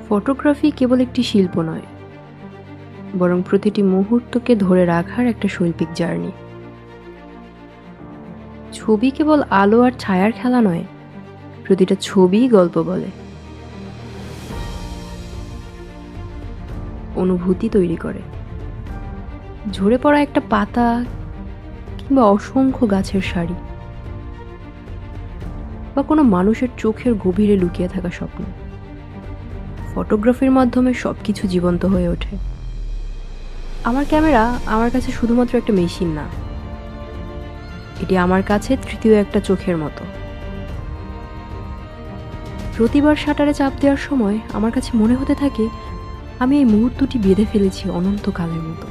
Photography কেবল একটি শিল্প নয়, বরং প্রতিটি মুহূর্তকে ধরে রাখার একটা শৈল্পিক জার্নি। ছবি কেবল আলো আর ছায়ার খেলা নয়, প্রতিটা ছবিই গল্প বলে, অনুভূতি তৈরি করে। ঝরে পড়া একটা পাতা কিংবা অসংখ্য গাছের সারি, বা কোনো মানুষের চোখের গভীরে লুকিয়ে থাকা স্বপ্ন, ফটোগ্রাফির মাধ্যমে সবকিছু জীবন্ত হয়ে ওঠে। আমার ক্যামেরা আমার কাছে শুধুমাত্র একটা মেশিন না, এটি আমার কাছে তৃতীয় একটা চোখের মতো। প্রতিবার শাটারে চাপ দেওয়ার সময় আমার কাছে মনে হতে থাকে আমি এই মুহূর্তটি বেঁধে ফেলেছি অনন্তকালের মতো।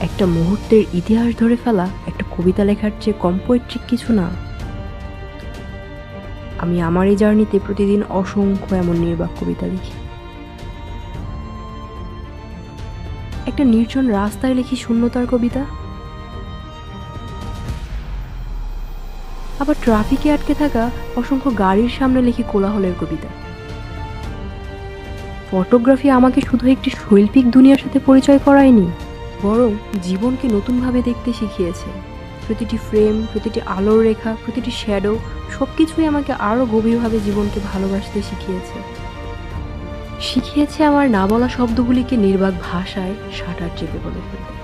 একটা মুহূর্তের ইতিহাস ধরে ফেলা একটা কবিতা লেখার চেয়ে কম পোয়েট্রিক কিছু না। আমি আমার এই জার্নিতে প্রতিদিন অসংখ্য এমন নির্বাক কবিতা লিখি। একটা নির্জন রাস্তায় লিখি শূন্যতার কবিতা, আবার ট্রাফিকে আটকে থাকা অসংখ্য গাড়ির সামনে লিখি কোলাহলের কবিতা। ফটোগ্রাফি আমাকে শুধু একটি শৈল্পিক দুনিয়ার সাথে পরিচয় করায়নি, বরং জীবনকে নতুনভাবে দেখতে শিখিয়েছে। প্রতিটি ফ্রেম, প্রতিটি আলোর রেখা, প্রতিটি শ্যাডো সবকিছুই আমাকে আরও গভীরভাবে জীবনকে ভালোবাসতে শিখিয়েছে আমার না বলা শব্দগুলিকে নির্বাক ভাষায় শাটার চেপে বলে ফেলতে।